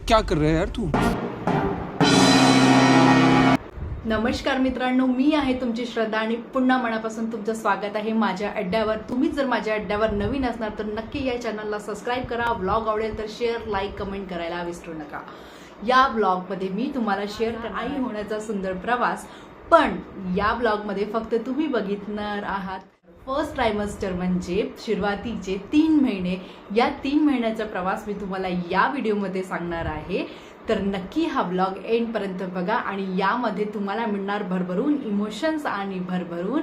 क्या कर रहा है यार तू? नमस्कार मित्रांनो, मी आहे तुमची श्रद्धा आणि पुन्हा मनापासून तुमचं स्वागत आहे माझ्या अड्ड्यावर। तुम्ही जर माझ्या अड्ड्यावर नवीन असणार तर नक्की या चॅनलला सबस्क्राइब करा। व्लॉग आवडेल तर शेअर, लाईक, कमेंट करायला विसरू नका। या व्लॉगमध्ये मी तुम्हाला शेअर करणार आई होण्याचा सुंदर प्रवास, पण या व्लॉगमध्ये फक्त तुम्ही बघितणार आहात फर्स्ट ट्रायमेस्टर म्हणजे सुरुवातीचे 3 महिने। या 3 महिन्याचा प्रवास मी तुम्हाला या व्हिडिओमध्ये सांगणार आहे, तर नक्की हा व्लॉग एंड पर्यंत बघा आणि यामध्ये तुम्हाला मिळणार भरभरून इमोशन्स आणि भरभरून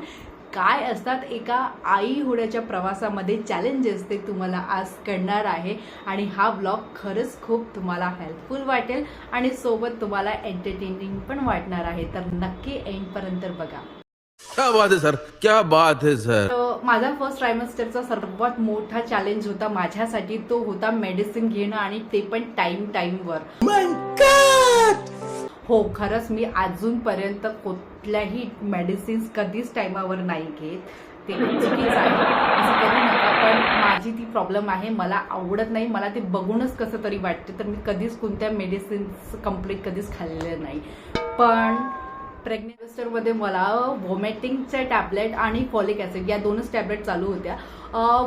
काय असतात एका आई होण्याच्या प्रवासामध्ये चॅलेंजेस ते तुम्हाला आज कळणार आहे। आणि हा व्लॉग खरंच खूप तुम्हाला हेल्पफुल वाटेल आणि सोबत तुम्हाला एंटरटेनिंग पण वाटणार आहे, तर नक्की एंड पर्यंत बघा। क्या बात है सर, क्या बात है सर। माझा फर्स्ट ट्रायमेस्टरचा सर्वात मोठा चॅलेंज होता माझ्यासाठी, तो होता मेडिसिन घेणं आणि ते पण टाइमवर। हो, खरंच मी अजूनपर्यंत कुठल्याही मेडिसिन्स कधीच टाइमावर नाही घेत, ते चुकीचं आहे, असं करू नका। पण माझी ती प्रॉब्लेम आहे, मला आवडत नाही, मला ते बघूनच कसं तरी वाटते, तर मी कधीच कोणत्या मेडिसिन्स कंप्लीट कधीच खाल्लेलं नाही। पण प्रेग्नेन्सीमध्ये मला व्हॉमिटिंगचे टॅबलेट आणि फॉलिक ॲसिड या दोनच टॅबलेट चालू होत्या।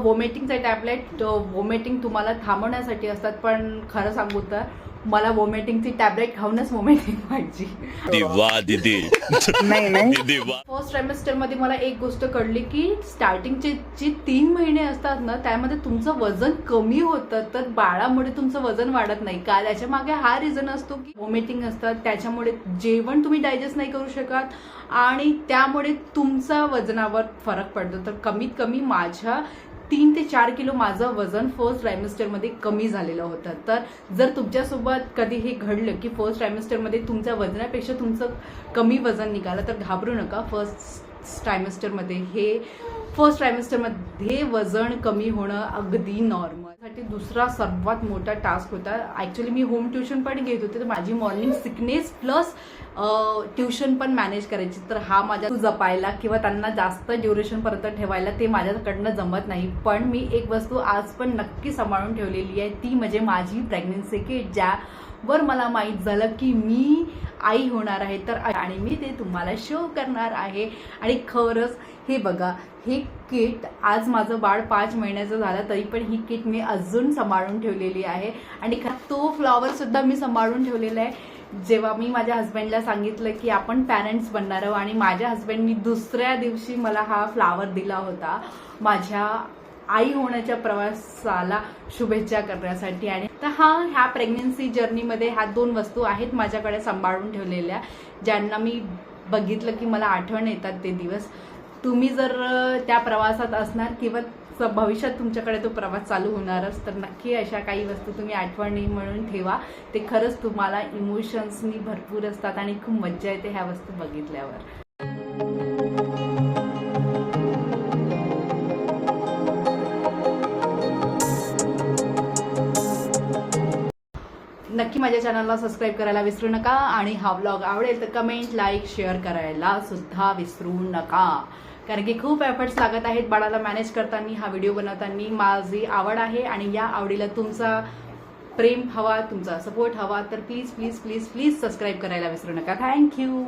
व्हॉमिटिंगचे टॅबलेट व्हॉमिटिंग तुम्हाला थांबवण्यासाठी असतात, पण खरं सांगू तर मला व्हॉमिटिंगची टॅबलेट खाऊनच व्हॉमिटिंग व्हायची। फर्स्ट ट्रायमेस्टर मध्ये मला एक गोष्ट कळली की स्टार्टिंगचे जे 3 महिने असतात ना, त्यामध्ये तुमचं वजन कमी होतं, तर बाळामुळे तुमचं वजन वाढत नाही का, त्याच्या मागे हा रिझन असतो की व्हॉमिटिंग असतात, त्याच्यामुळे जेवण तुम्ही डायजेस्ट नाही करू शकत आणि त्यामुळे तुमचा वजनावर फरक पडतो। तर कमीत कमी माझ्या 3 ते 4 किलो माझं वजन फर्स्ट ट्रायमेस्टरमध्ये कमी झालेलं होतं। तर जर तुमच्यासोबत कधी हे घडलं की फर्स्ट ट्रायमेस्टरमध्ये तुमच्या वजनापेक्षा तुमचं कमी वजन निघालं, तर घाबरू नका। फर्स्ट ट्रायमेस्टरमध्ये वजन कमी होणं अगदी नॉर्मल। साठी दुसरा सर्वात मोठा टास्क होता, ॲक्च्युली मी होम ट्युशन पण घेत होते, तर माझी मॉर्निंग सिकनेस प्लस ट्युशन पण मॅनेज करायची, तर हा माझ्या जपायला किंवा त्यांना जास्त ड्युरेशनपर्यंत ठेवायला ते माझ्याकडनं जमत नाही। पण मी एक वस्तू आज पण नक्की सांभाळून ठेवलेली आहे, ती म्हणजे माझी प्रेग्नन्सी किट, ज्यावर मला माहीत झालं की मी आई होणार आहे, तर आणि मी ते तुम्हाला शो करणार आहे। आणि खरंच हे बघा, हे किट आज माझं बाळ 5 महिन्याचं झालं तरी पण ही किट मी अजून सांभाळून ठेवलेली आहे आणि तो फ्लॉवर सुद्धा मी सांभाळून ठेवलेला आहे। जेव्हा मी माझ्या हस्बंडला सांगितलं की आपण पॅरेंट्स बनणार आहोत आणि माझ्या हस्बंडनी दुसऱ्या दिवशी मला हा फ्लॉवर दिला होता माझ्या आई होण्याच्या प्रवासाला शुभेच्छा करण्यासाठी। आणि तर ह्या प्रेग्नन्सी जर्नीमध्ये ह्या 2 वस्तू आहेत माझ्याकडे सांभाळून ठेवलेल्या, ज्यांना मी बघितलं की मला आठवण येतात ते दिवस। तुम्ही जर त्या प्रवासात असणार किंवा भविष्यात तुमच्याकडे तो प्रवास चालू होणारच, तर नक्की अशा काही वस्तू तुम्ही आठवणी म्हणून ठेवा, ते खरंच तुम्हाला इमोशन्सनी भरपूर असतात आणि खूप मज्जा येते ह्या वस्तू बघितल्यावर। नक्की माझ्या चॅनलला सबस्क्राईब करायला विसरू नका आणि हा व्लॉग आवडेल तर कमेंट, लाईक, शेअर करायला सुद्धा विसरू नका, कारण की खूप एफर्ट्स लागत आहेत बाळाला मॅनेज करताना, हा व्हिडिओ बनवताना। माझी आवड आहे आणि या आवडीला तुमचा प्रेम हवा, तुमचा सपोर्ट हवा, तर please please please please subscribe करायला विसरू नका। थँक्यू।